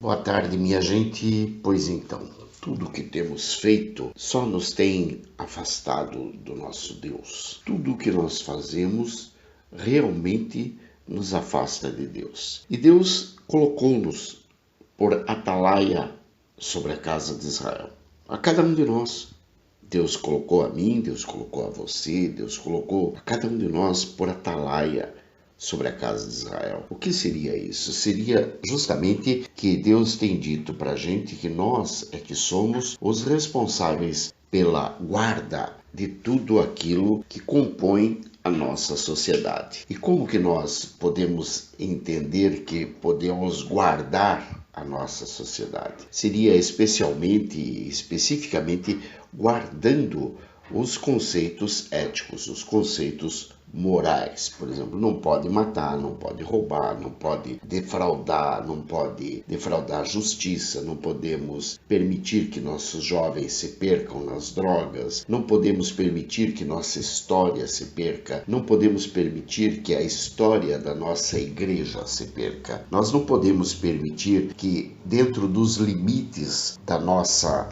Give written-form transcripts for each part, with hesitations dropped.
Boa tarde, minha gente. Pois então, tudo que temos feito só nos tem afastado do nosso Deus. Tudo que nós fazemos realmente nos afasta de Deus. E Deus colocou-nos por atalaia sobre a casa de Israel. A cada um de nós. Deus colocou a mim, Deus colocou a você, Deus colocou a cada um de nós por atalaia sobre a casa de Israel. O que seria isso? Seria justamente que Deus tem dito para a gente que nós é que somos os responsáveis pela guarda de tudo aquilo que compõe a nossa sociedade. E como que nós podemos entender que podemos guardar a nossa sociedade? Seria especificamente guardando os conceitos éticos, os conceitos morais. Por exemplo, não pode matar, não pode roubar, não pode defraudar, não pode defraudar a justiça, não podemos permitir que nossos jovens se percam nas drogas, não podemos permitir que nossa história se perca, não podemos permitir que a história da nossa igreja se perca. Nós não podemos permitir que dentro dos limites da nossa,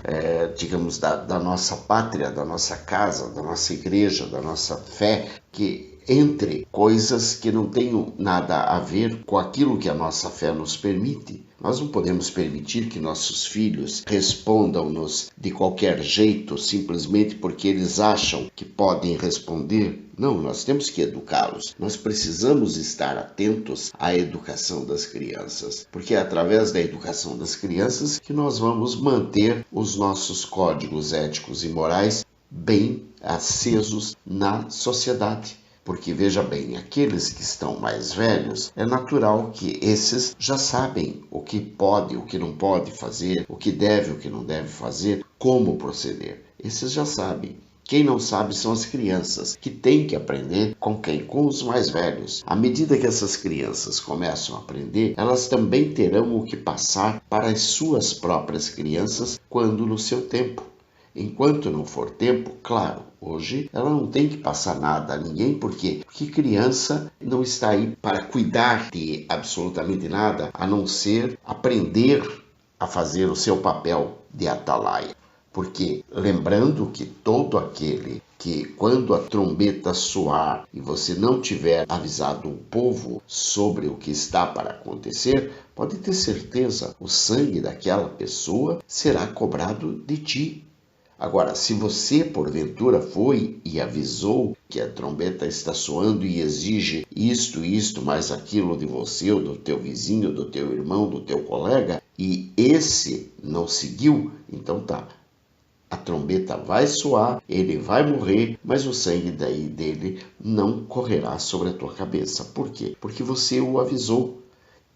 da nossa pátria, da nossa casa, da nossa igreja, da nossa fé, que entre coisas que não tenham nada a ver com aquilo que a nossa fé nos permite. Nós não podemos permitir que nossos filhos respondam-nos de qualquer jeito, simplesmente porque eles acham que podem responder. Não, nós temos que educá-los. Nós precisamos estar atentos à educação das crianças, porque é através da educação das crianças que nós vamos manter os nossos códigos éticos e morais bem acesos na sociedade. Porque, veja bem, aqueles que estão mais velhos, é natural que esses já sabem o que pode, o que não pode fazer, o que deve, o que não deve fazer, como proceder. Esses já sabem. Quem não sabe são as crianças, que têm que aprender com quem? Com os mais velhos. À medida que essas crianças começam a aprender, elas também terão o que passar para as suas próprias crianças quando no seu tempo. Enquanto não for tempo, claro, hoje ela não tem que passar nada a ninguém, por quê? Porque criança não está aí para cuidar de absolutamente nada, a não ser aprender a fazer o seu papel de atalaia. Porque lembrando que todo aquele que quando a trombeta soar e você não tiver avisado o povo sobre o que está para acontecer, pode ter certeza, o sangue daquela pessoa será cobrado de ti. Agora, se você, porventura, foi e avisou que a trombeta está soando e exige isto, mais aquilo de você, ou do teu vizinho, do teu irmão, do teu colega, e esse não seguiu, então tá. A trombeta vai soar, ele vai morrer, mas o sangue dele não correrá sobre a tua cabeça. Por quê? Porque você o avisou.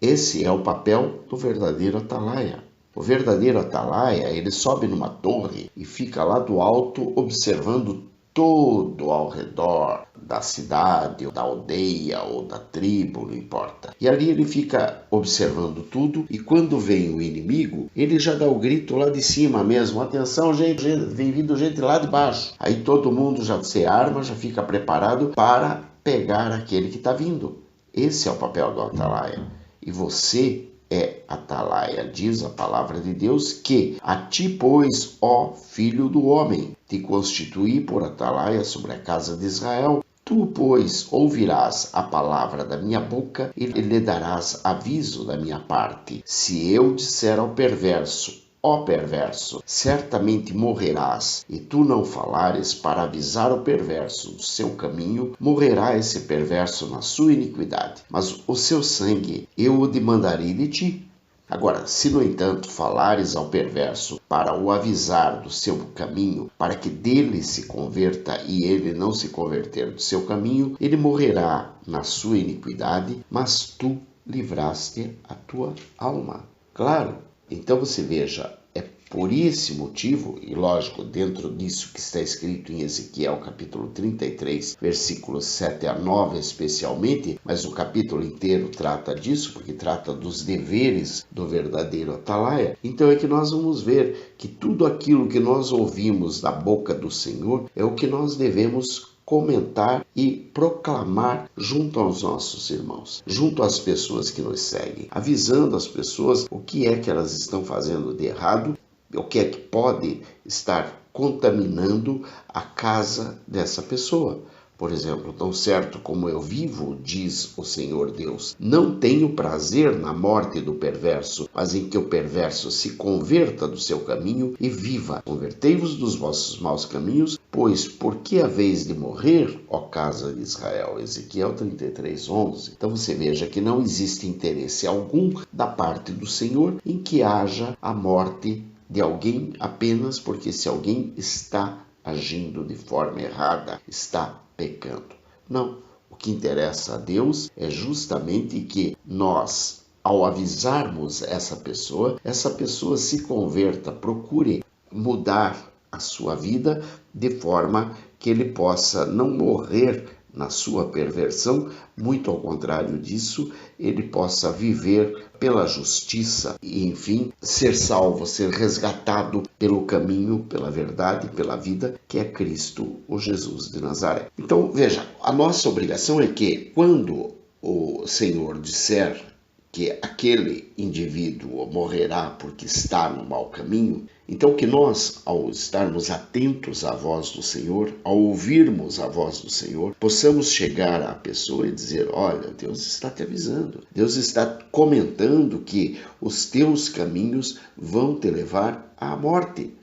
Esse é o papel do verdadeiro atalaia. O verdadeiro atalaia, ele sobe numa torre e fica lá do alto observando todo ao redor da cidade, ou da aldeia, ou da tribo, não importa. E ali ele fica observando tudo e quando vem o inimigo, ele já dá o grito lá de cima mesmo. Atenção, gente, vem vindo gente lá de baixo. Aí todo mundo já se arma, já fica preparado para pegar aquele que está vindo. Esse é o papel do atalaia. E você é atalaia, diz a palavra de Deus, que a ti, pois, ó filho do homem, te constituí por atalaia sobre a casa de Israel. Tu, pois, ouvirás a palavra da minha boca e lhe darás aviso da minha parte. Se eu disser ao perverso, ó perverso, certamente morrerás, e tu não falares para avisar o perverso do seu caminho, morrerá esse perverso na sua iniquidade, mas o seu sangue eu o demandarei de ti. Agora, se no entanto falares ao perverso para o avisar do seu caminho, para que dele se converta e ele não se converter do seu caminho, ele morrerá na sua iniquidade, mas tu livraste a tua alma. Claro. Então você veja, é por esse motivo, e lógico, dentro disso que está escrito em Ezequiel capítulo 33, versículos 7 a 9 especialmente, mas o capítulo inteiro trata disso, porque trata dos deveres do verdadeiro atalaia. Então é que nós vamos ver que tudo aquilo que nós ouvimos da boca do Senhor é o que nós devemos comentar e proclamar junto aos nossos irmãos, junto às pessoas que nos seguem, avisando as pessoas o que é que elas estão fazendo de errado, o que é que pode estar contaminando a casa dessa pessoa. Por exemplo, tão certo como eu vivo, diz o Senhor Deus, não tenho prazer na morte do perverso, mas em que o perverso se converta do seu caminho e viva. Convertei-vos dos vossos maus caminhos, pois por que haveis de morrer, ó casa de Israel? Ezequiel 33:11. Então você veja que não existe interesse algum da parte do Senhor em que haja a morte de alguém apenas porque se alguém está agindo de forma errada, está pecando. Não, o que interessa a Deus é justamente que nós, ao avisarmos essa pessoa se converta, procure mudar a sua vida de forma que ele possa não morrer na sua perversão, muito ao contrário disso, ele possa viver pela justiça e, enfim, ser salvo, ser resgatado pelo caminho, pela verdade, pela vida, que é Cristo, o Jesus de Nazaré. Então, veja, a nossa obrigação é que, quando o Senhor disser que aquele indivíduo morrerá porque está no mau caminho, então que nós, ao estarmos atentos à voz do Senhor, ao ouvirmos a voz do Senhor, possamos chegar à pessoa e dizer: olha, Deus está te avisando, Deus está comentando que os teus caminhos vão te levar à morte.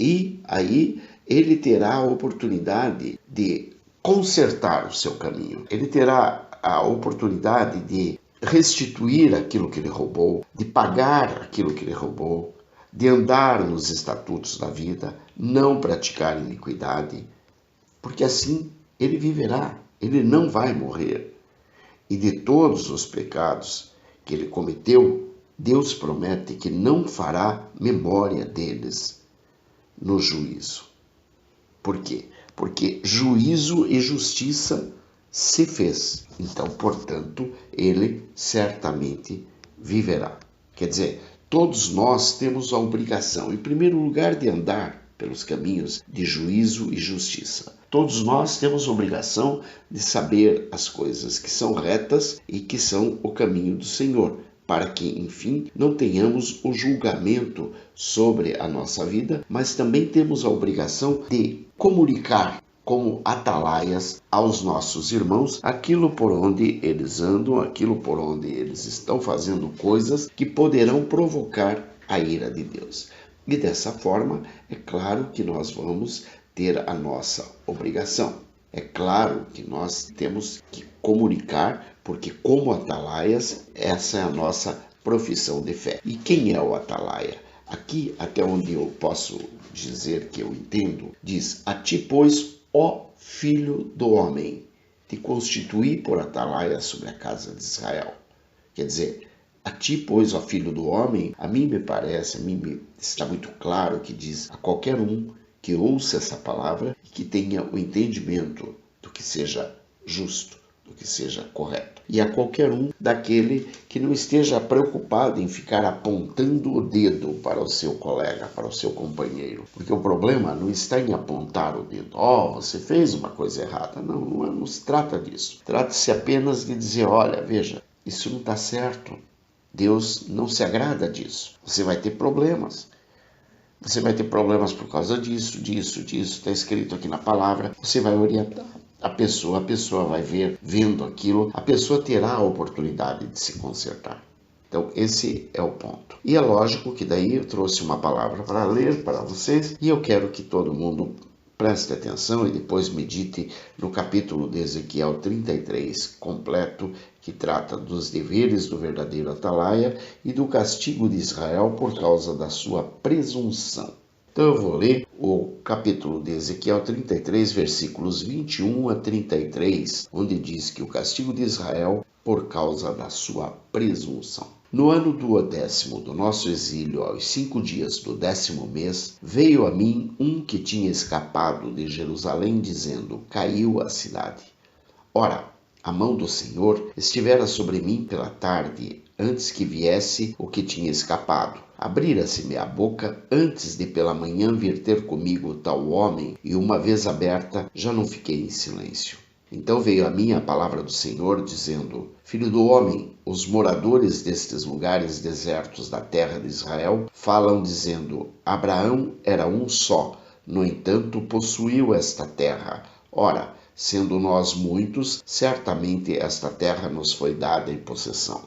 E aí ele terá a oportunidade de consertar o seu caminho, ele terá a oportunidade de restituir aquilo que ele roubou, de pagar aquilo que ele roubou, de andar nos estatutos da vida, não praticar iniquidade, porque assim ele viverá, ele não vai morrer. E de todos os pecados que ele cometeu, Deus promete que não fará memória deles no juízo. Por quê? Porque juízo e justiça se fez. Então, portanto, ele certamente viverá. Quer dizer, todos nós temos a obrigação, em primeiro lugar, de andar pelos caminhos de juízo e justiça. Todos nós temos a obrigação de saber as coisas que são retas e que são o caminho do Senhor, para que, enfim, não tenhamos o julgamento sobre a nossa vida, mas também temos a obrigação de comunicar como atalaias aos nossos irmãos aquilo por onde eles andam, aquilo por onde eles estão fazendo coisas que poderão provocar a ira de Deus. E dessa forma, é claro que nós vamos ter a nossa obrigação. É claro que nós temos que comunicar, porque como atalaias, essa é a nossa profissão de fé. E quem é o atalaia? Aqui, até onde eu posso dizer que eu entendo, diz: a ti, pois, ó filho do homem, te constituí por atalaia sobre a casa de Israel. Quer dizer, a ti, pois, ó filho do homem, a mim está muito claro que diz a qualquer um que ouça essa palavra e que tenha o entendimento do que seja justo, do que seja correto. E a qualquer um daquele que não esteja preocupado em ficar apontando o dedo para o seu colega, para o seu companheiro. Porque o problema não está em apontar o dedo. Você fez uma coisa errada. Não se trata disso. Trata-se apenas de dizer: olha, veja, isso não está certo. Deus não se agrada disso. Você vai ter problemas. Você vai ter problemas por causa disso, está escrito aqui na palavra. Você vai orientar a pessoa vai vendo aquilo, a pessoa terá a oportunidade de se consertar. Então, esse é o ponto. E é lógico que daí eu trouxe uma palavra para ler para vocês e eu quero que todo mundo preste atenção e depois medite no capítulo de Ezequiel 33 completo, que trata dos deveres do verdadeiro atalaia e do castigo de Israel por causa da sua presunção. Então eu vou ler o capítulo de Ezequiel 33, versículos 21 a 33, onde diz que o castigo de Israel por causa da sua presunção. No ano do 10º do nosso exílio, aos 5 dias do 10º mês, veio a mim um que tinha escapado de Jerusalém, dizendo: caiu a cidade. Ora, a mão do Senhor estivera sobre mim pela tarde, antes que viesse o que tinha escapado. Abrira-se-me a boca antes de pela manhã vir ter comigo tal homem, e uma vez aberta, já não fiquei em silêncio. Então veio a mim a palavra do Senhor, dizendo: Filho do homem, os moradores destes lugares desertos da terra de Israel falam, dizendo: Abraão era um só, no entanto possuiu esta terra. Ora, sendo nós muitos, certamente esta terra nos foi dada em possessão.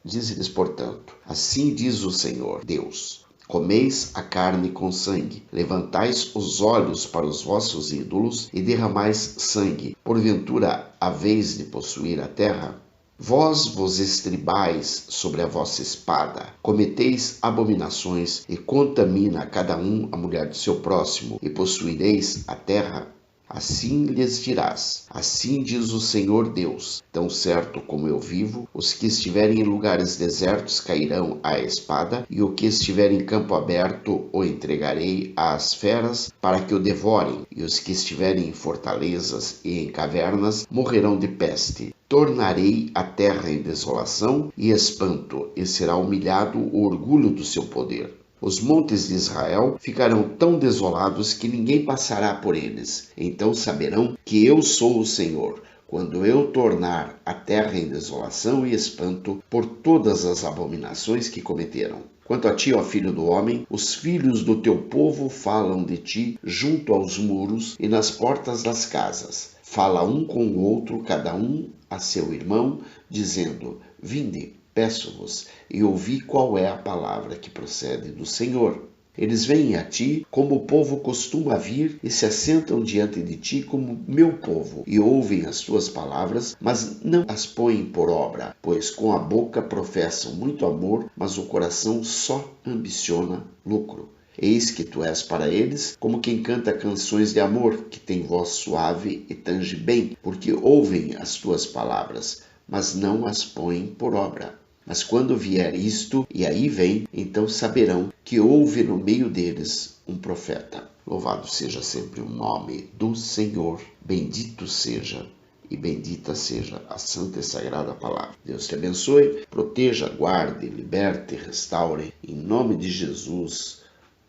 Dize-lhes, portanto: Assim diz o Senhor Deus: Comeis a carne com sangue, levantais os olhos para os vossos ídolos e derramais sangue. Porventura, haveis de possuir a terra? Vós vos estribais sobre a vossa espada, cometeis abominações e contamina cada um a mulher do seu próximo, e possuireis a terra? Assim lhes dirás: Assim diz o Senhor Deus: Tão certo como eu vivo, os que estiverem em lugares desertos cairão à espada, e o que estiver em campo aberto o entregarei às feras para que o devorem, e os que estiverem em fortalezas e em cavernas morrerão de peste. Tornarei a terra em desolação e espanto, e será humilhado o orgulho do seu poder. Os montes de Israel ficarão tão desolados que ninguém passará por eles. Então saberão que eu sou o Senhor, quando eu tornar a terra em desolação e espanto por todas as abominações que cometeram. Quanto a ti, ó filho do homem, os filhos do teu povo falam de ti junto aos muros e nas portas das casas. Fala um com o outro, cada um a seu irmão, dizendo: Vinde, peço-vos, e ouvi qual é a palavra que procede do Senhor. Eles vêm a ti como o povo costuma vir e se assentam diante de ti como meu povo, e ouvem as tuas palavras, mas não as põem por obra, pois com a boca professam muito amor, mas o coração só ambiciona lucro. Eis que tu és para eles como quem canta canções de amor, que tem voz suave e tange bem, porque ouvem as tuas palavras, mas não as põem por obra. Mas quando vier isto, e aí vem, então saberão que houve no meio deles um profeta. Louvado seja sempre o nome do Senhor, bendito seja e bendita seja a santa e sagrada palavra. Deus te abençoe, proteja, guarde, liberte, restaure, em nome de Jesus,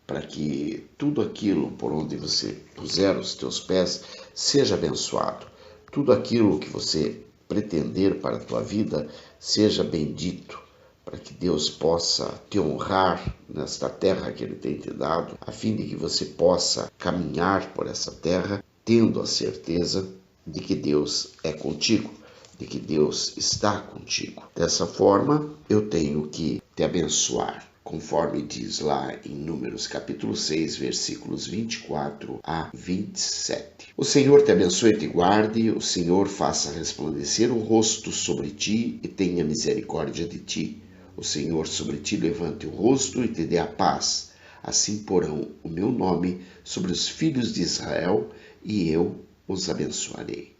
para que tudo aquilo por onde você puser os teus pés seja abençoado. Tudo aquilo que você pretender para a tua vida seja bendito, para que Deus possa te honrar nesta terra que Ele tem te dado, a fim de que você possa caminhar por essa terra, tendo a certeza de que Deus é contigo, de que Deus está contigo. Dessa forma, eu tenho que te abençoar, conforme diz lá em Números capítulo 6, versículos 24 a 27. O Senhor te abençoe e te guarde, o Senhor faça resplandecer o rosto sobre ti e tenha misericórdia de ti. O Senhor sobre ti levante o rosto e te dê a paz. Assim porão o meu nome sobre os filhos de Israel e eu os abençoarei.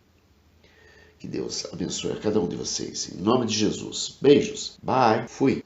Que Deus abençoe a cada um de vocês. Em nome de Jesus. Beijos. Bye. Fui.